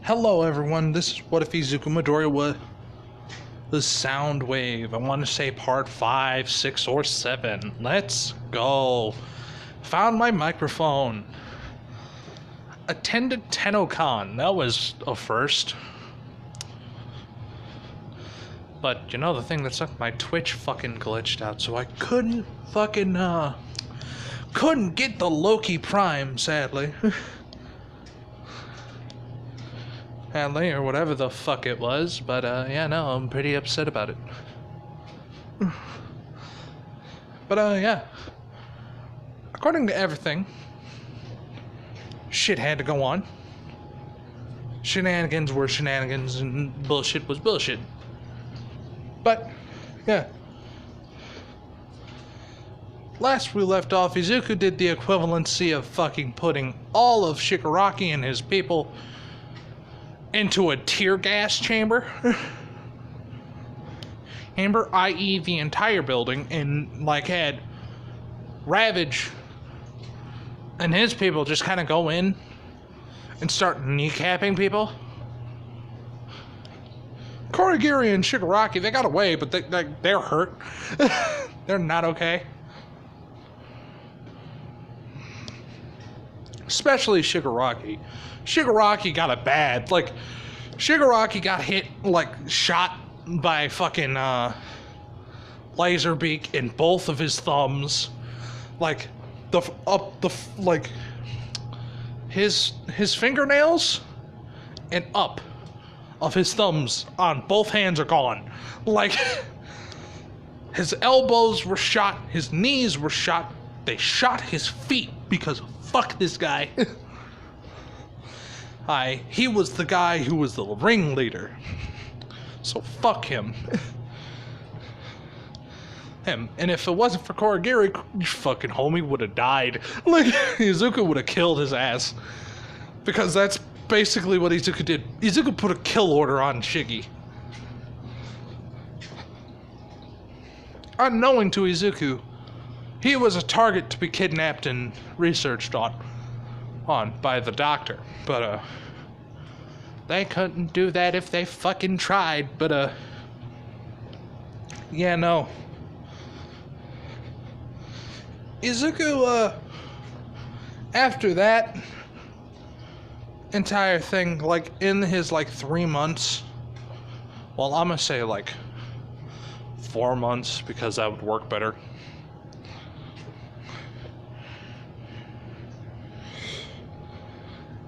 Hello everyone, this is What If Izuku Midoriya was the soundwave. I want to say part 5, 6, or 7. Let's go. Found my microphone. Attended TennoCon. That was a first. But you know the thing that sucked? My Twitch fucking glitched out, so I couldn't get the Loki Prime, sadly. Or whatever the fuck it was, but yeah, no, I'm pretty upset about it. But yeah, according to everything, shit had to go on. Shenanigans were shenanigans and bullshit was bullshit. But yeah, last we left off, Izuku did the equivalency of fucking putting all of Shigaraki and his people into a tear gas chamber, i.e. the entire building, and like had Ravage and his people just kind of go in and start kneecapping people. Korigiri and Shigaraki, they got away, but they're hurt. They're not okay. Especially Shigaraki. Shigaraki got it bad. Like, Shigaraki got hit, like, shot by fucking, laser beak in both of his thumbs. Like, his fingernails and up of his thumbs on both hands are gone. Like, his elbows were shot, his knees were shot, they shot his feet because fuck this guy. He was the guy who was the ringleader. So fuck him. And if it wasn't for Korigiri, fucking homie would have died. Like, Izuku would have killed his ass. Because that's basically what Izuku did. Izuku put a kill order on Shiggy. Unknowing to Izuku, he was a target to be kidnapped and researched on by the doctor. But they couldn't do that if they fucking tried. But yeah, no. Izuku, after that entire thing, like, in his, like, 3 months, well, I'm gonna say, like, 4 months, because that would work better.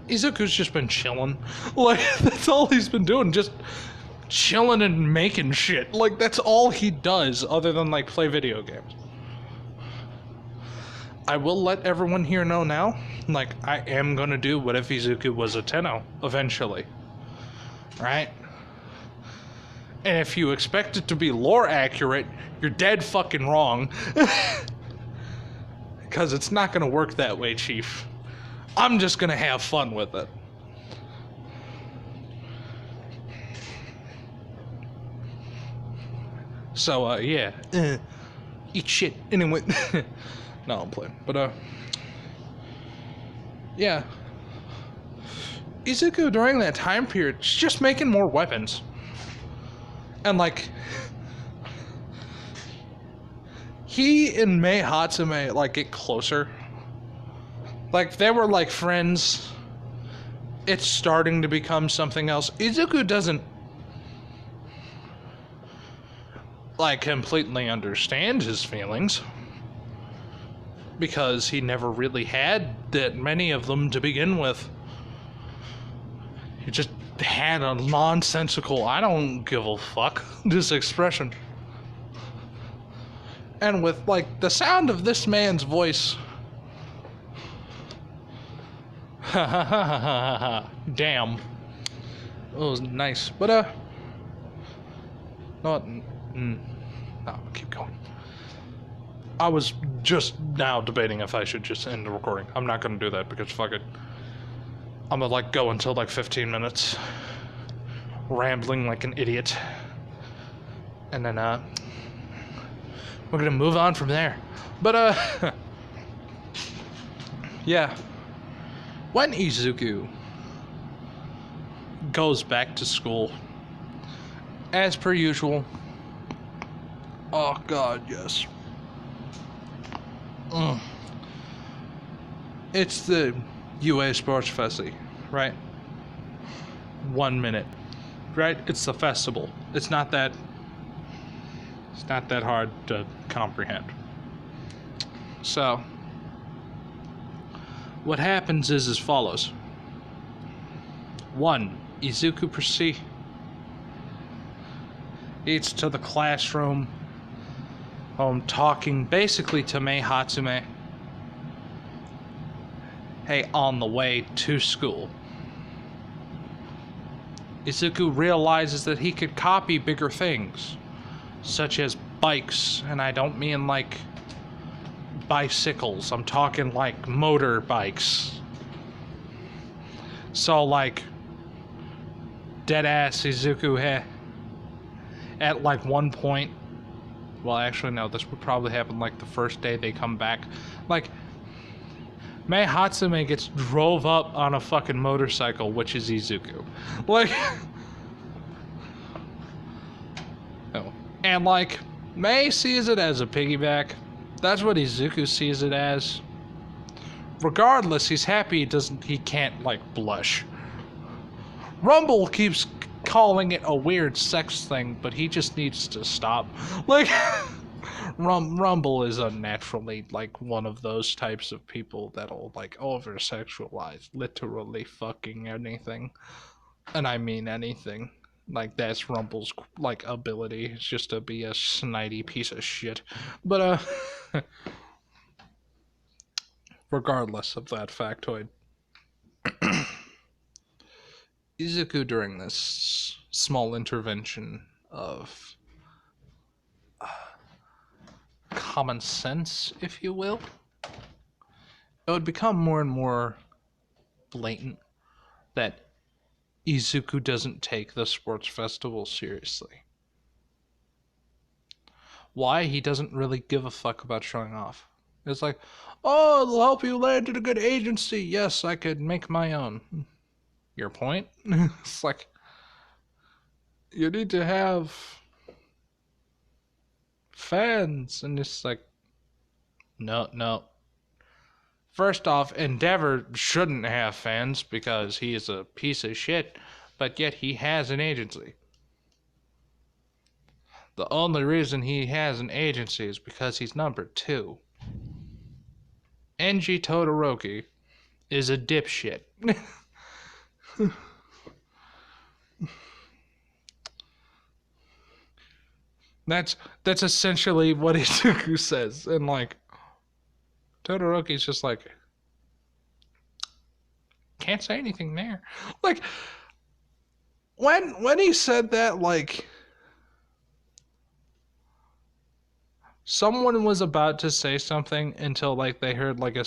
Izuku's just been chilling. Like, that's all he's been doing, just chilling and making shit. Like, that's all he does, other than, like, play video games. I will let everyone here know now, like, I am gonna do What If Izuku Was a Tenno, eventually. Right? And if you expect it to be lore accurate, you're dead fucking wrong. Because it's not gonna work that way, Chief. I'm just gonna have fun with it. So, yeah. Eat shit. Anyway. No, I'm playing. But, yeah. Izuku, during that time period, is just making more weapons. And, like, he and Mei Hatsume, like, get closer. Like, they were, like, friends. It's starting to become something else. Izuku doesn't, like, completely understand his feelings. Because he never really had that many of them to begin with. He just had a nonsensical, I don't give a fuck, this expression. And with, like, the sound of this man's voice... Ha ha ha ha ha ha. Damn. It was nice. But, no, keep going. I was just now debating if I should just end the recording. I'm not gonna do that because fuck it. I'm gonna, like, go until, like, 15 minutes. Rambling like an idiot. And then, we're gonna move on from there. But, yeah. When Izuku goes back to school. As per usual. Oh, God, yes. It's the UA Sports Festi, right? 1 minute, right? It's the festival. It's not that hard to comprehend. So, what happens is as follows. 1. Izuku proceeds to the classroom, talking basically to Mei Hatsume. Hey, on the way to school. Izuku realizes that he could copy bigger things, such as bikes, and I don't mean like bicycles, I'm talking like motor bikes. So like, deadass Izuku at like one point, well actually no, this would probably happen like the first day they come back, like, Mei Hatsume gets drove up on a fucking motorcycle, which is Izuku. Like, oh. And like, Mei sees it as a piggyback. That's what Izuku sees it as. Regardless, he's happy he can't like blush. Rumble keeps calling it a weird sex thing, but he just needs to stop. Like, Rumble is unnaturally like one of those types of people that'll like over sexualize literally fucking anything, and I mean anything. Like, that's Rumble's like ability. It's just to be a snidey piece of shit. But regardless of that factoid, Izuku, during this small intervention of common sense, if you will, it would become more and more blatant that Izuku doesn't take the sports festival seriously. Why? He doesn't really give a fuck about showing off. It's like, oh, it'll help you land in a good agency. Yes, I could make my own. Your point? It's like, you need to have fans, and it's like, no. First off, Endeavor shouldn't have fans because he is a piece of shit, but yet he has an agency. The only reason he has an agency is because he's number 2. Enji Todoroki is a dipshit. That's essentially what Izuku says, and like, Todoroki's just like, can't say anything there. Like, when he said that, like, someone was about to say something until like they heard like a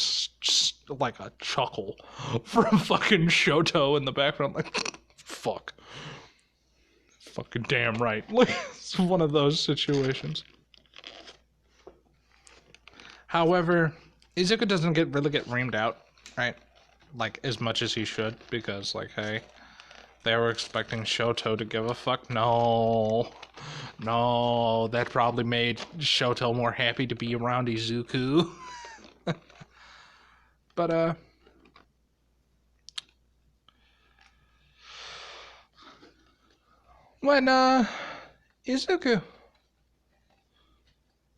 chuckle from fucking Shoto in the background. Like, fuck. Fucking damn right. Like, it's one of those situations. However, Izuku doesn't really get reamed out, right? Like, as much as he should, because, like, hey, they were expecting Shoto to give a fuck. No, that probably made Shoto more happy to be around Izuku. But, when, Izuku,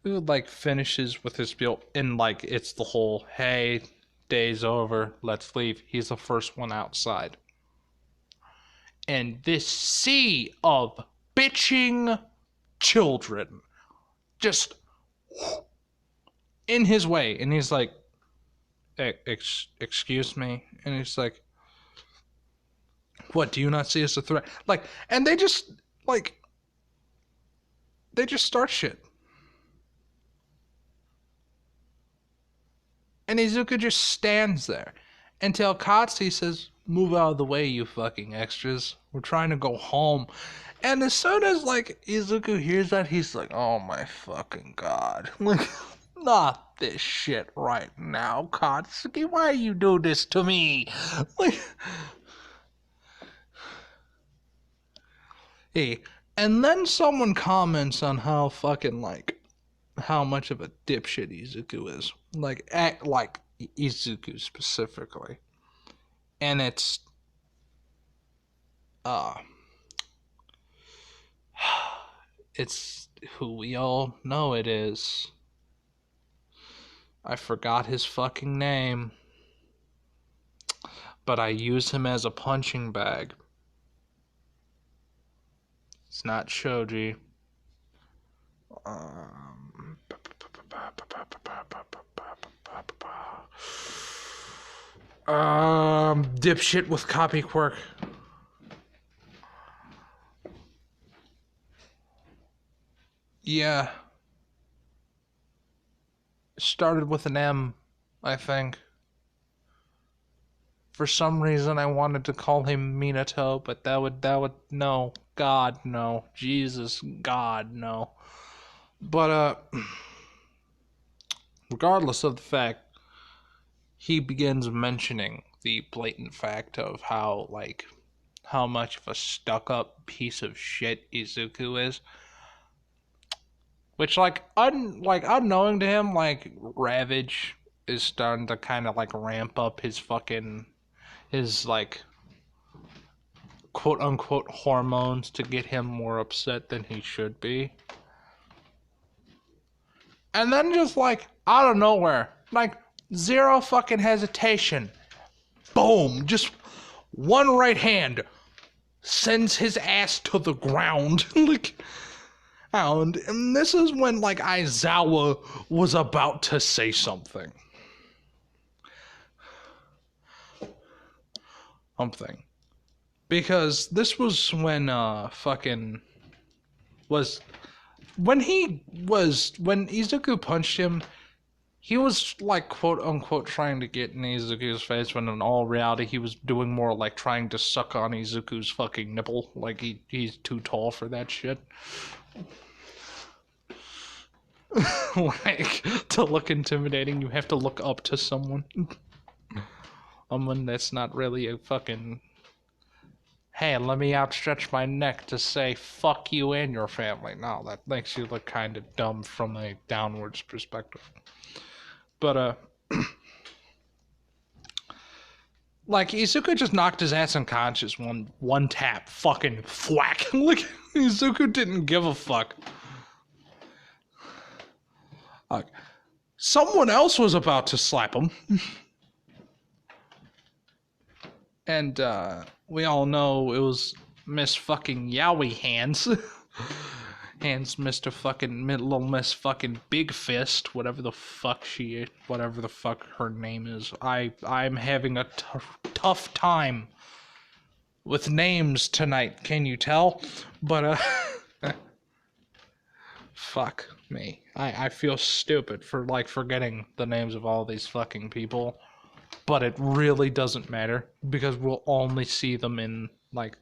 like, finishes with his spiel, and, like, it's the whole, hey, day's over, let's leave. He's the first one outside. And this sea of bitching children just in his way. And he's like, excuse me? And he's like, what, do you not see us a threat? Like, and they just start shit. And Izuku just stands there until Katsuki says, move out of the way, you fucking extras. We're trying to go home. And as soon as, like, Izuku hears that, he's like, oh my fucking god. Like, not this shit right now, Katsuki. Why you do this to me? Like, Hey, and then someone comments on how fucking, like, how much of a dipshit Izuku is. Like, Izuku specifically. And it's, it's who we all know it is. I forgot his fucking name. But I use him as a punching bag. It's not Shoji. Dipshit with copy quirk. Yeah. Started with an M, I think. For some reason I wanted to call him Minato, but that would, no. God, no. Jesus, God, no. But, regardless of the fact, he begins mentioning the blatant fact of how, like, how much of a stuck-up piece of shit Izuku is. Which, like, unknowing to him, like, Ravage is starting to kind of, like, ramp up his fucking, his, like, quote-unquote hormones to get him more upset than he should be. And then just, like, out of nowhere, like, zero fucking hesitation, boom, just one right hand sends his ass to the ground. Like, and this is when, like, Aizawa was about to say something. Because this was when, when Izuku punched him, he was, like, quote-unquote trying to get in Izuku's face, when in all reality he was doing more like trying to suck on Izuku's fucking nipple. Like, he's too tall for that shit. Like, to look intimidating, you have to look up to someone. Someone that's not really a fucking... Hey, let me outstretch my neck to say fuck you and your family. No, that makes you look kind of dumb from a downwards perspective. But, like, Izuku just knocked his ass unconscious one tap. Fucking thwack. Like, Izuku didn't give a fuck. Like, someone else was about to slap him. And, we all know it was Miss fucking Yowie Hands. Hands Mr. fucking little Miss fucking Big Fist, whatever the fuck her name is. I'm having a tough time with names tonight, can you tell? But, fuck me. I feel stupid for, like, forgetting the names of all these fucking people. But it really doesn't matter, because we'll only see them in, like,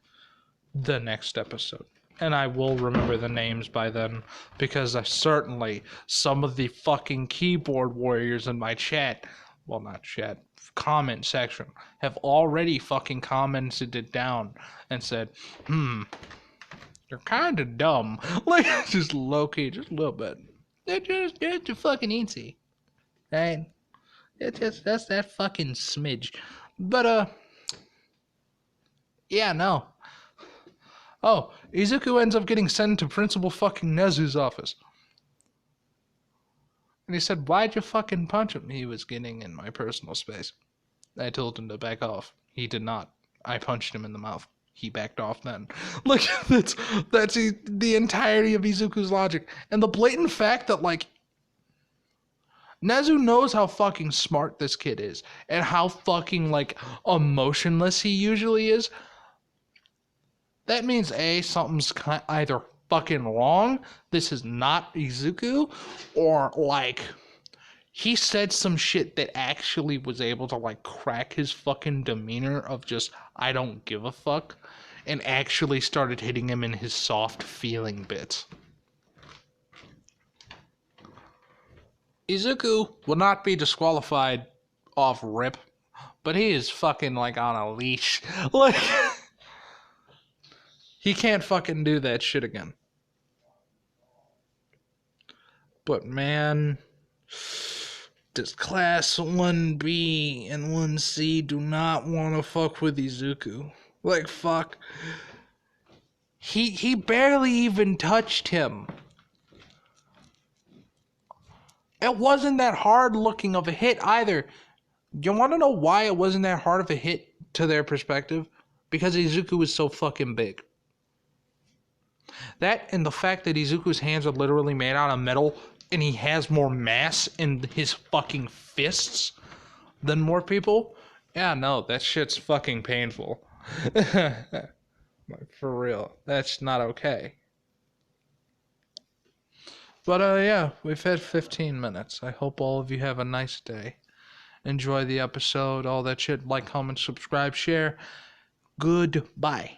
the next episode. And I will remember the names by then, because some of the fucking keyboard warriors in my chat, well, not chat, comment section, have already fucking commented it down and said, you're kind of dumb. Like, just low-key, just a little bit. They're just fucking easy. Right? That's that fucking smidge. But, yeah, no. Oh, Izuku ends up getting sent to Principal fucking Nezu's office. And he said, why'd you fucking punch him? He was getting in my personal space. I told him to back off. He did not. I punched him in the mouth. He backed off then. Like, that's the entirety of Izuku's logic. And the blatant fact that, like, Nezu knows how fucking smart this kid is. And how fucking, like, emotionless he usually is. That means, A, something's either fucking wrong, this is not Izuku, or, like, he said some shit that actually was able to, like, crack his fucking demeanor of just, I don't give a fuck, and actually started hitting him in his soft feeling bits. Izuku will not be disqualified off rip, but he is fucking, like, on a leash. Like... He can't fucking do that shit again. But man, does Class 1B and 1C do not want to fuck with Izuku. Like, fuck. He barely even touched him. It wasn't that hard looking of a hit either. You want to know why it wasn't that hard of a hit to their perspective? Because Izuku is so fucking big. That and the fact that Izuku's hands are literally made out of metal and he has more mass in his fucking fists than more people. Yeah, no, that shit's fucking painful. Like, for real. That's not okay. But yeah, we've had 15 minutes. I hope all of you have a nice day. Enjoy the episode, all that shit. Like, comment, subscribe, share. Goodbye.